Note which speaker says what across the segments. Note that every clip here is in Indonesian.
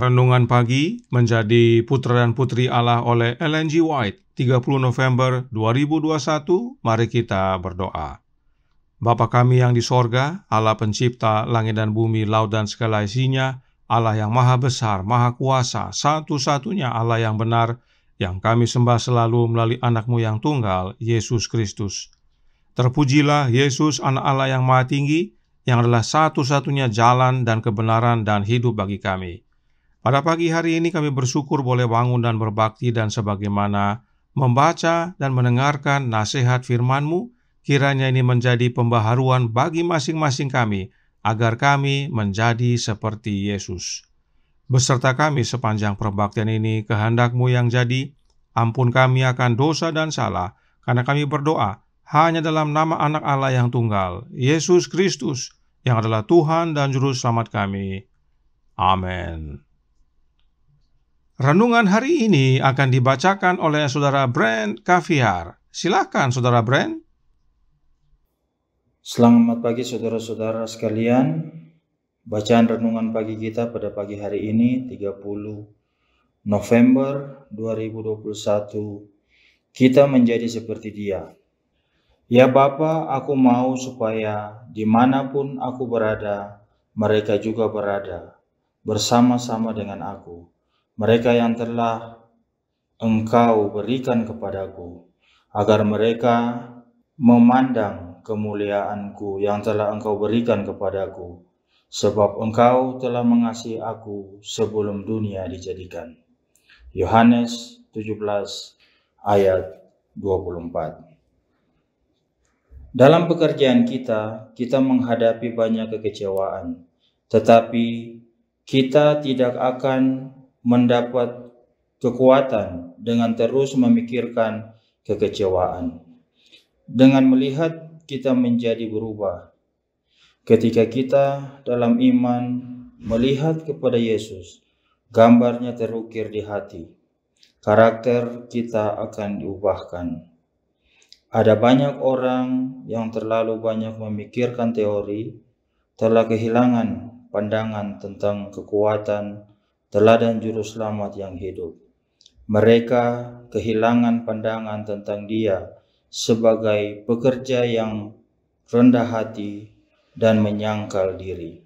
Speaker 1: Renungan Pagi menjadi Putra dan Putri Allah oleh Ellen G. White, 30 November 2021. Mari kita berdoa. Bapa kami yang di sorga, Allah pencipta langit dan bumi, laut dan segala isinya, Allah yang maha besar, maha kuasa, satu-satunya Allah yang benar, yang kami sembah selalu melalui anak-Mu yang tunggal, Yesus Kristus. Terpujilah Yesus, anak Allah yang maha tinggi, yang adalah satu-satunya jalan dan kebenaran dan hidup bagi kami. Pada pagi hari ini kami bersyukur boleh bangun dan berbakti, dan sebagaimana membaca dan mendengarkan nasihat firman-Mu, kiranya ini menjadi pembaharuan bagi masing-masing kami, agar kami menjadi seperti Yesus. Beserta kami sepanjang perbaktian ini, kehendak-Mu yang jadi, ampun kami akan dosa dan salah, karena kami berdoa hanya dalam nama anak Allah yang tunggal, Yesus Kristus, yang adalah Tuhan dan Juru Selamat kami. Amin. Renungan hari ini akan dibacakan oleh Saudara Brent Kaviar. Silakan Saudara Brent.
Speaker 2: Selamat pagi saudara-saudara sekalian. Bacaan renungan pagi kita pada pagi hari ini 30 November 2021. Kita menjadi seperti Dia. Ya Bapa, aku mau supaya dimanapun aku berada, mereka juga berada bersama-sama dengan aku. Mereka yang telah Engkau berikan kepadaku, agar mereka memandang kemuliaan-Ku yang telah Engkau berikan kepadaku, sebab Engkau telah mengasihi aku sebelum dunia dijadikan. Yohanes 17 ayat 24. Dalam pekerjaan kita menghadapi banyak kekecewaan, tetapi kita tidak akan mendapat kekuatan dengan terus memikirkan kekecewaan. Dengan melihat kita menjadi berubah. Ketika kita dalam iman melihat kepada Yesus, gambarnya terukir di hati. Karakter kita akan diubahkan. Ada banyak orang yang terlalu banyak memikirkan teori, telah kehilangan pandangan tentang kekuatan, teladan Juru Selamat yang hidup. Mereka kehilangan pandangan tentang Dia sebagai pekerja yang rendah hati dan menyangkal diri.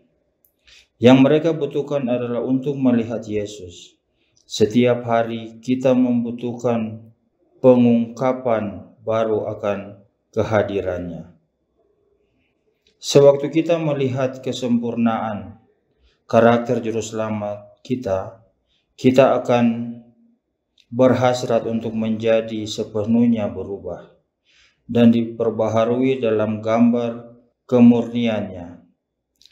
Speaker 2: Yang mereka butuhkan adalah untuk melihat Yesus. Setiap hari kita membutuhkan pengungkapan baru akan kehadirannya. Sewaktu kita melihat kesempurnaan karakter Juru Selamat kita akan berhasrat untuk menjadi sepenuhnya berubah dan diperbaharui dalam gambar kemurniannya.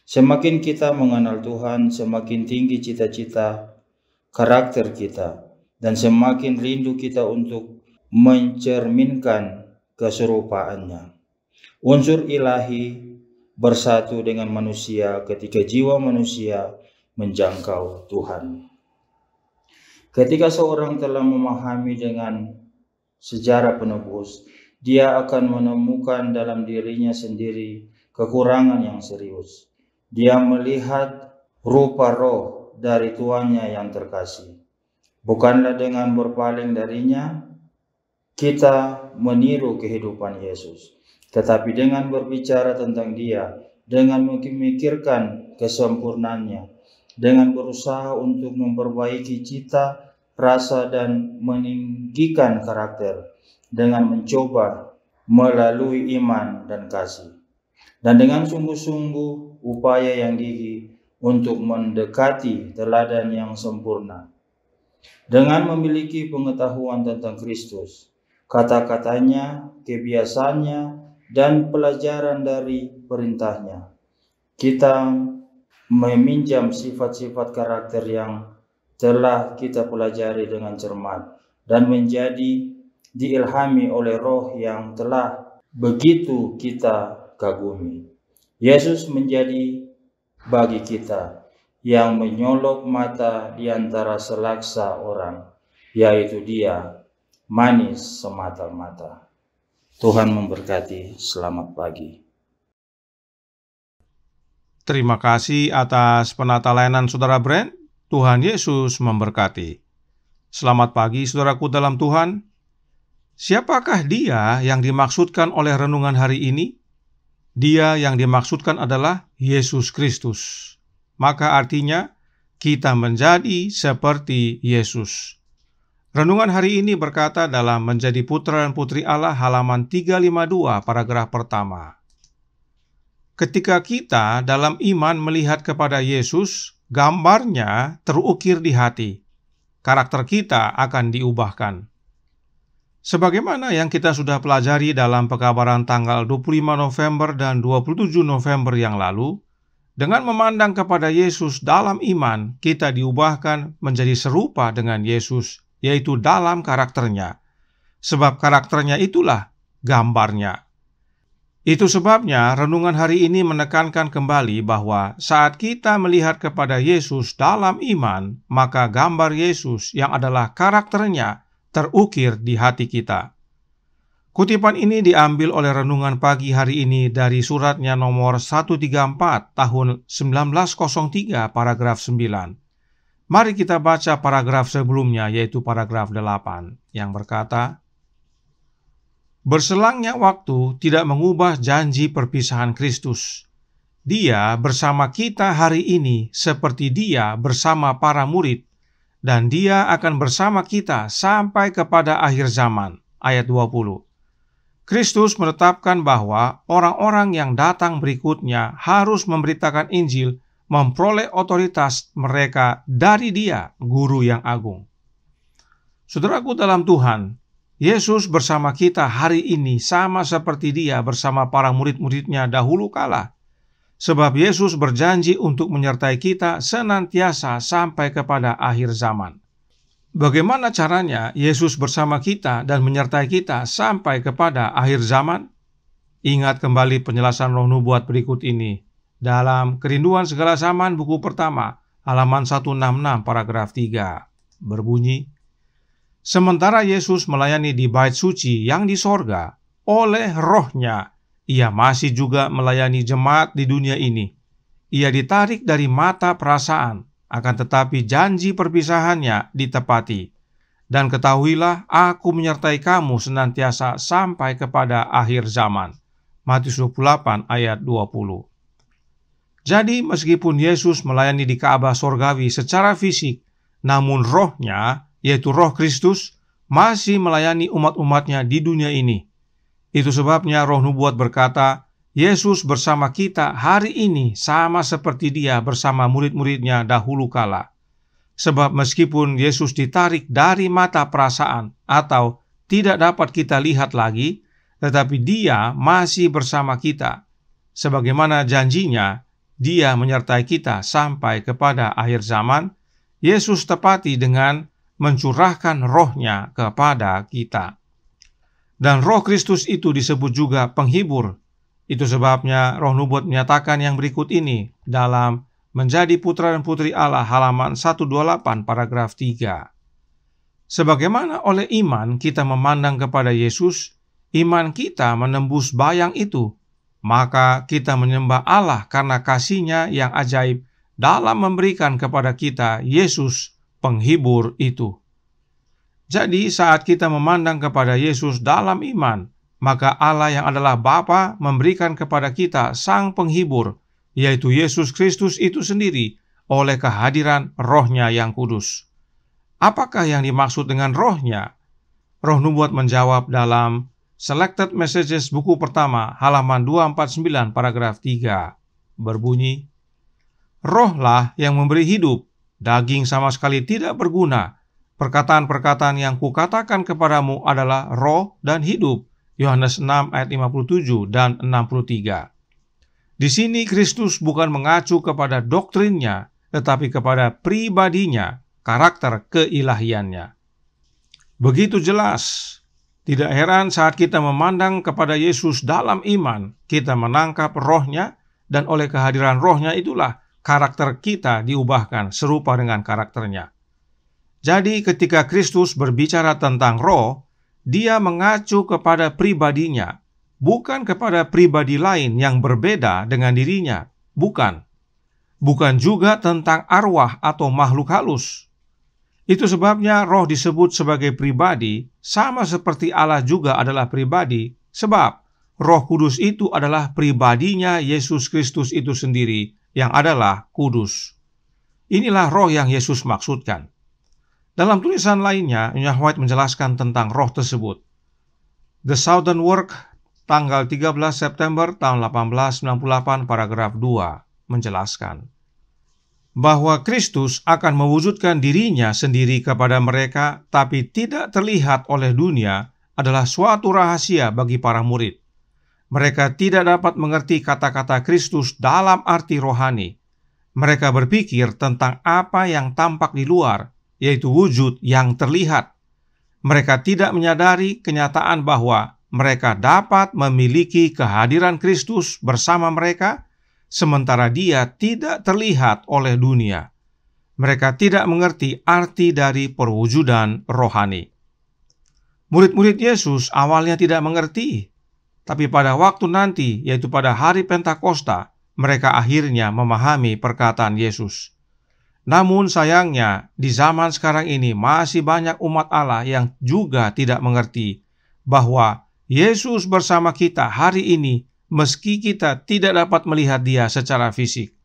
Speaker 2: Semakin kita mengenal Tuhan, semakin tinggi cita-cita karakter kita, dan semakin rindu kita untuk mencerminkan keserupaannya. Unsur ilahi bersatu dengan manusia ketika jiwa manusia menjangkau Tuhan. Ketika seorang telah memahami dengan sejarah penebus, dia akan menemukan dalam dirinya sendiri kekurangan yang serius. Dia melihat rupa roh dari tuannya yang terkasih. Bukanlah dengan berpaling darinya kita meniru kehidupan Yesus, tetapi dengan berbicara tentang Dia, dengan memikirkan kesempurnaannya, dengan berusaha untuk memperbaiki cita, rasa, dan meninggikan karakter, dengan mencoba melalui iman dan kasih, dan dengan sungguh-sungguh upaya yang gigih untuk mendekati teladan yang sempurna. Dengan memiliki pengetahuan tentang Kristus, kata-katanya, kebiasaannya, dan pelajaran dari perintahnya, kita meminjam sifat-sifat karakter yang telah kita pelajari dengan cermat dan menjadi diilhami oleh roh yang telah begitu kita kagumi. Yesus menjadi bagi kita yang menyolok mata di antara selaksa orang, yaitu Dia manis semata-mata. Tuhan memberkati. Selamat pagi.
Speaker 1: Terima kasih atas penata layanan Saudara Brent. Tuhan Yesus memberkati. Selamat pagi saudaraku dalam Tuhan. Siapakah dia yang dimaksudkan oleh renungan hari ini? Dia yang dimaksudkan adalah Yesus Kristus. Maka artinya kita menjadi seperti Yesus. Renungan hari ini berkata dalam Menjadi Putra dan Putri Allah halaman 352 paragraf pertama. Ketika kita dalam iman melihat kepada Yesus, gambarnya terukir di hati. Karakter kita akan diubahkan. Sebagaimana yang kita sudah pelajari dalam pekabaran tanggal 25 November dan 27 November yang lalu, dengan memandang kepada Yesus dalam iman, kita diubahkan menjadi serupa dengan Yesus, yaitu dalam karakternya. Sebab karakternya itulah gambarnya. Itu sebabnya renungan hari ini menekankan kembali bahwa saat kita melihat kepada Yesus dalam iman, maka gambar Yesus yang adalah karakternya terukir di hati kita. Kutipan ini diambil oleh renungan pagi hari ini dari suratnya nomor 134 tahun 1903 paragraf 9. Mari kita baca paragraf sebelumnya, yaitu paragraf 8, yang berkata, berselangnya waktu tidak mengubah janji perpisahan Kristus. Dia bersama kita hari ini seperti Dia bersama para murid, dan Dia akan bersama kita sampai kepada akhir zaman. Ayat 20. Kristus menetapkan bahwa orang-orang yang datang berikutnya harus memberitakan Injil, memperoleh otoritas mereka dari Dia, Guru yang agung. Saudaraku dalam Tuhan, Yesus bersama kita hari ini sama seperti Dia bersama para murid-muridnya dahulu kala. Sebab Yesus berjanji untuk menyertai kita senantiasa sampai kepada akhir zaman. Bagaimana caranya Yesus bersama kita dan menyertai kita sampai kepada akhir zaman? Ingat kembali penjelasan Roh Nubuat berikut ini dalam Kerinduan Segala Zaman buku pertama, halaman 166 paragraf 3. Berbunyi, sementara Yesus melayani di bait suci yang di sorga, oleh Roh-Nya, Ia masih juga melayani jemaat di dunia ini. Ia ditarik dari mata perasaan, akan tetapi janji perpisahannya ditepati. Dan ketahuilah, aku menyertai kamu senantiasa sampai kepada akhir zaman. Matius 28 ayat 20. Jadi meskipun Yesus melayani di Ka'bah sorgawi secara fisik, namun rohnya, yaitu roh Kristus, masih melayani umat-umatnya di dunia ini. Itu sebabnya Roh Nubuat berkata, Yesus bersama kita hari ini sama seperti Dia bersama murid-muridnya dahulu kala. Sebab meskipun Yesus ditarik dari mata perasaan atau tidak dapat kita lihat lagi, tetapi Dia masih bersama kita. Sebagaimana janjinya, Dia menyertai kita sampai kepada akhir zaman. Yesus tepati dengan mencurahkan roh-Nya kepada kita. Dan roh Kristus itu disebut juga penghibur. Itu sebabnya Roh Nubuat menyatakan yang berikut ini dalam Menjadi Putra dan Putri Allah halaman 128 paragraf 3. Sebagaimana oleh iman kita memandang kepada Yesus, iman kita menembus bayang itu, maka kita menyembah Allah karena kasih-Nya yang ajaib dalam memberikan kepada kita Yesus penghibur itu. Jadi saat kita memandang kepada Yesus dalam iman, maka Allah yang adalah Bapa memberikan kepada kita Sang Penghibur, yaitu Yesus Kristus itu sendiri, oleh kehadiran Roh-Nya yang kudus. Apakah yang dimaksud dengan Roh-Nya? Roh Nubuat menjawab dalam Selected Messages buku pertama halaman 249 paragraf 3. Berbunyi, Rohlah yang memberi hidup, daging sama sekali tidak berguna. Perkataan-perkataan yang kukatakan kepadamu adalah roh dan hidup. Yohanes 6 ayat 57 dan 63. Di sini Kristus bukan mengacu kepada doktrinnya, tetapi kepada pribadinya, karakter keilahiannya. Begitu jelas. Tidak heran saat kita memandang kepada Yesus dalam iman, kita menangkap roh-Nya, dan oleh kehadiran roh-Nya itulah karakter kita diubahkan serupa dengan karakternya. Jadi ketika Kristus berbicara tentang roh, Dia mengacu kepada pribadinya, bukan kepada pribadi lain yang berbeda dengan dirinya. Bukan. bukan juga tentang arwah atau makhluk halus. Itu sebabnya roh disebut sebagai pribadi, sama seperti Allah juga adalah pribadi, sebab Roh Kudus itu adalah pribadinya Yesus Kristus itu sendiri, yang adalah kudus. Inilah roh yang Yesus maksudkan. Dalam tulisan lainnya, Nyonya White menjelaskan tentang roh tersebut. The Southern Work, tanggal 13 September tahun 1898, paragraf 2, menjelaskan bahwa Kristus akan mewujudkan dirinya sendiri kepada mereka, tapi tidak terlihat oleh dunia, adalah suatu rahasia bagi para murid. Mereka tidak dapat mengerti kata-kata Kristus dalam arti rohani. Mereka berpikir tentang apa yang tampak di luar, yaitu wujud yang terlihat. Mereka tidak menyadari kenyataan bahwa mereka dapat memiliki kehadiran Kristus bersama mereka, sementara Dia tidak terlihat oleh dunia. Mereka tidak mengerti arti dari perwujudan rohani. Murid-murid Yesus awalnya tidak mengerti, tapi pada waktu nanti, yaitu pada hari Pentakosta, mereka akhirnya memahami perkataan Yesus. Namun sayangnya, di zaman sekarang ini masih banyak umat Allah yang juga tidak mengerti bahwa Yesus bersama kita hari ini, meski kita tidak dapat melihat Dia secara fisik.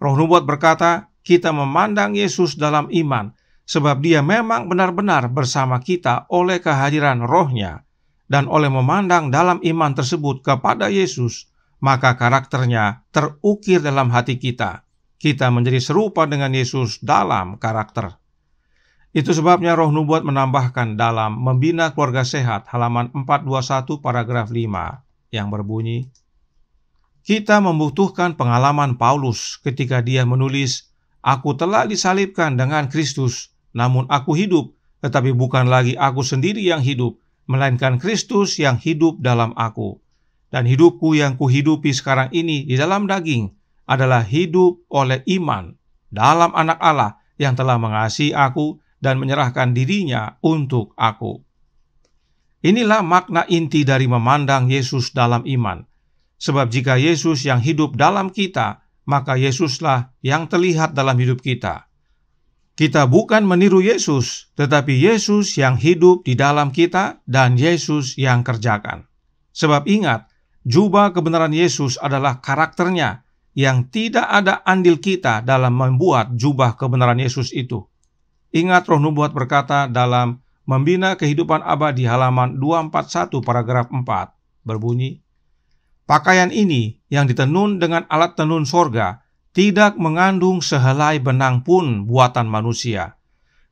Speaker 1: Roh Nubuat berkata, kita memandang Yesus dalam iman, sebab Dia memang benar-benar bersama kita oleh kehadiran Roh-Nya, dan oleh memandang dalam iman tersebut kepada Yesus, maka karakternya terukir dalam hati kita. Kita menjadi serupa dengan Yesus dalam karakter. Itu sebabnya Roh Nubuat menambahkan dalam Membina Keluarga Sehat halaman 421 paragraf 5 yang berbunyi, kita membutuhkan pengalaman Paulus ketika dia menulis, aku telah disalibkan dengan Kristus, namun aku hidup, tetapi bukan lagi aku sendiri yang hidup, melainkan Kristus yang hidup dalam aku. Dan hidupku yang kuhidupi sekarang ini di dalam daging adalah hidup oleh iman dalam Anak Allah yang telah mengasihi aku dan menyerahkan dirinya untuk aku. Inilah makna inti dari memandang Yesus dalam iman. Sebab jika Yesus yang hidup dalam kita, maka Yesuslah yang terlihat dalam hidup kita. Kita bukan meniru Yesus, tetapi Yesus yang hidup di dalam kita dan Yesus yang kerjakan. Sebab ingat, jubah kebenaran Yesus adalah karakternya, yang tidak ada andil kita dalam membuat jubah kebenaran Yesus itu. Ingat, Roh Nubuat berkata dalam Membina Kehidupan Abadi halaman 241 paragraf 4 berbunyi, pakaian ini yang ditenun dengan alat tenun sorga tidak mengandung sehelai benang pun buatan manusia.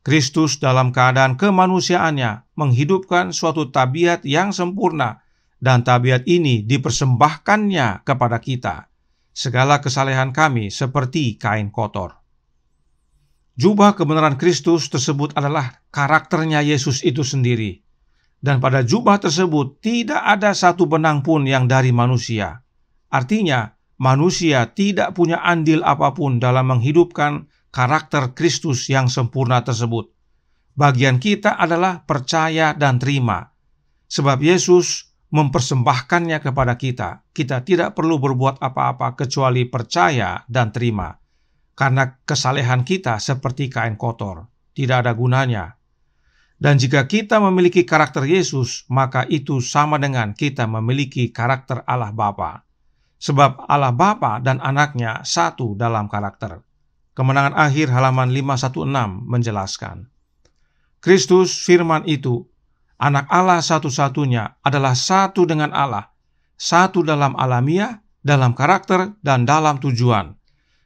Speaker 1: Kristus dalam keadaan kemanusiaannya menghidupkan suatu tabiat yang sempurna, dan tabiat ini dipersembahkannya kepada kita. Segala kesalehan kami seperti kain kotor. Jubah kebenaran Kristus tersebut adalah karakternya Yesus itu sendiri. Dan pada jubah tersebut tidak ada satu benang pun yang dari manusia. Artinya, manusia tidak punya andil apapun dalam menghidupkan karakter Kristus yang sempurna tersebut. Bagian kita adalah percaya dan terima. Sebab Yesus mempersembahkannya kepada kita. Kita tidak perlu berbuat apa-apa kecuali percaya dan terima. Karena kesalehan kita seperti kain kotor, tidak ada gunanya. Dan jika kita memiliki karakter Yesus, maka itu sama dengan kita memiliki karakter Allah Bapa. Sebab Allah Bapa dan Anaknya satu dalam karakter. Kemenangan Akhir halaman 516 menjelaskan, Kristus firman itu, Anak Allah satu-satunya, adalah satu dengan Allah, satu dalam alamiah, dalam karakter, dan dalam tujuan.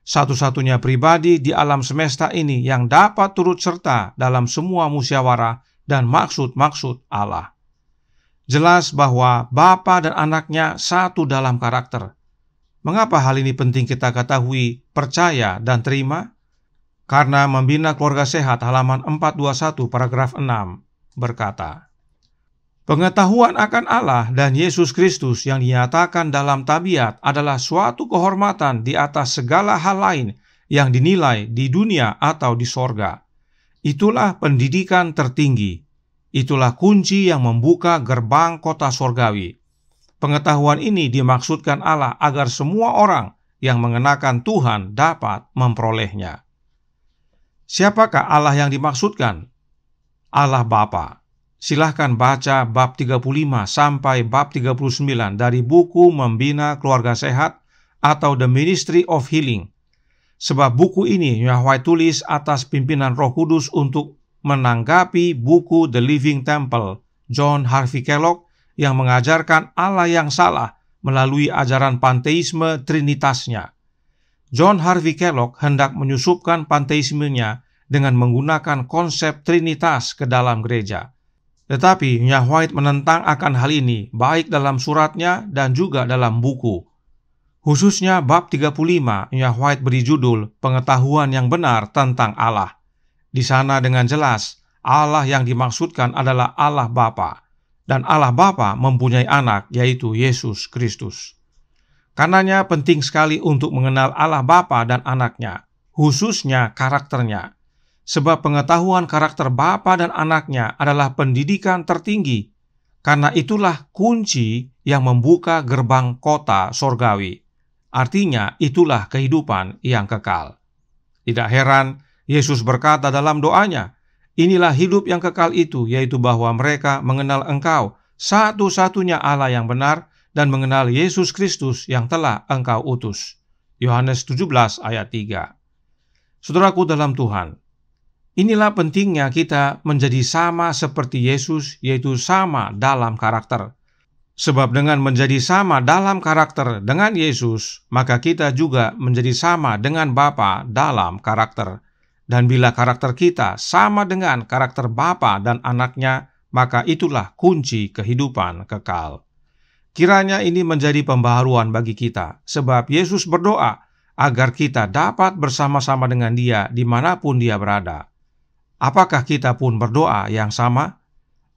Speaker 1: Satu-satunya pribadi di alam semesta ini yang dapat turut serta dalam semua musyawarah dan maksud-maksud Allah. Jelas bahwa Bapa dan Anaknya satu dalam karakter. Mengapa hal ini penting kita ketahui, percaya, dan terima? Karena Membina Keluarga Sehat halaman 421 paragraf 6 berkata, pengetahuan akan Allah dan Yesus Kristus yang dinyatakan dalam tabiat adalah suatu kehormatan di atas segala hal lain yang dinilai di dunia atau di sorga. Itulah pendidikan tertinggi. Itulah kunci yang membuka gerbang kota sorgawi. Pengetahuan ini dimaksudkan Allah agar semua orang yang mengenakan Tuhan dapat memperolehnya. Siapakah Allah yang dimaksudkan? Allah Bapa. Silahkan baca bab 35 sampai bab 39 dari buku Membina Keluarga Sehat atau The Ministry of Healing. Sebab buku ini Nyonya White tulis atas pimpinan Roh Kudus untuk menanggapi buku The Living Temple John Harvey Kellogg yang mengajarkan Allah yang salah melalui ajaran panteisme trinitasnya. John Harvey Kellogg hendak menyusupkan panteismenya dengan menggunakan konsep trinitas ke dalam gereja. Tetapi Nyonya White menentang akan hal ini baik dalam suratnya dan juga dalam buku. Khususnya bab 35, Nyonya White beri judul Pengetahuan yang Benar tentang Allah. Di sana dengan jelas, Allah yang dimaksudkan adalah Allah Bapa, dan Allah Bapa mempunyai anak, yaitu Yesus Kristus. Karenanya penting sekali untuk mengenal Allah Bapa dan anaknya, khususnya karakternya. Sebab pengetahuan karakter Bapa dan anaknya adalah pendidikan tertinggi, karena itulah kunci yang membuka gerbang kota sorgawi. Artinya, itulah kehidupan yang kekal. Tidak heran, Yesus berkata dalam doanya, inilah hidup yang kekal itu, yaitu bahwa mereka mengenal Engkau, satu-satunya Allah yang benar, dan mengenal Yesus Kristus yang telah Engkau utus. Yohanes 17 ayat 3. Saudaraku dalam Tuhan, inilah pentingnya kita menjadi sama seperti Yesus, yaitu sama dalam karakter. Sebab dengan menjadi sama dalam karakter dengan Yesus, maka kita juga menjadi sama dengan Bapa dalam karakter. Dan bila karakter kita sama dengan karakter Bapa dan anaknya, maka itulah kunci kehidupan kekal. Kiranya ini menjadi pembaharuan bagi kita, sebab Yesus berdoa agar kita dapat bersama-sama dengan Dia dimanapun Dia berada. Apakah kita pun berdoa yang sama?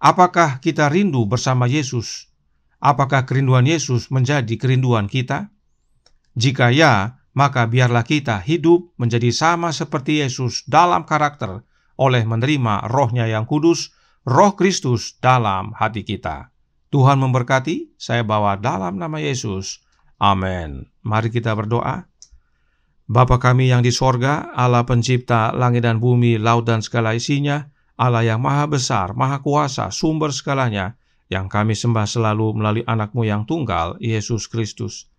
Speaker 1: Apakah kita rindu bersama Yesus? Apakah kerinduan Yesus menjadi kerinduan kita? Jika ya, maka biarlah kita hidup menjadi sama seperti Yesus dalam karakter oleh menerima Roh-Nya yang kudus, Roh Kristus dalam hati kita. Tuhan memberkati, saya bawa dalam nama Yesus. Amin. Mari kita berdoa. Bapa kami yang di sorga, Allah pencipta langit dan bumi, laut dan segala isinya, Allah yang maha besar, maha kuasa, sumber segalanya, yang kami sembah selalu melalui anak-Mu yang tunggal, Yesus Kristus.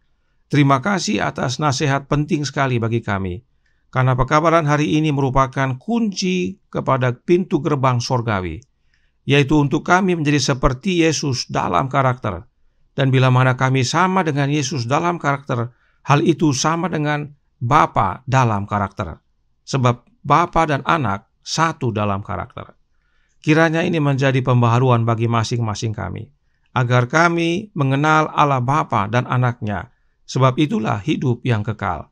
Speaker 1: Terima kasih atas nasihat penting sekali bagi kami, karena pekabaran hari ini merupakan kunci kepada pintu gerbang sorgawi, yaitu untuk kami menjadi seperti Yesus dalam karakter. Dan bila mana kami sama dengan Yesus dalam karakter, hal itu sama dengan Bapa dalam karakter. Sebab Bapa dan anak satu dalam karakter. Kiranya ini menjadi pembaharuan bagi masing-masing kami, agar kami mengenal Allah Bapa dan anaknya, sebab itulah hidup yang kekal.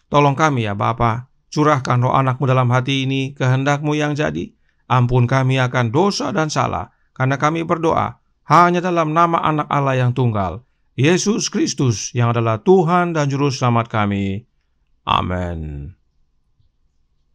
Speaker 1: Tolong kami ya Bapa, curahkan roh anak-Mu dalam hati ini, kehendak-Mu yang jadi. Ampun kami akan dosa dan salah, karena kami berdoa hanya dalam nama anak Allah yang tunggal, Yesus Kristus yang adalah Tuhan dan Juru Selamat kami. Amin.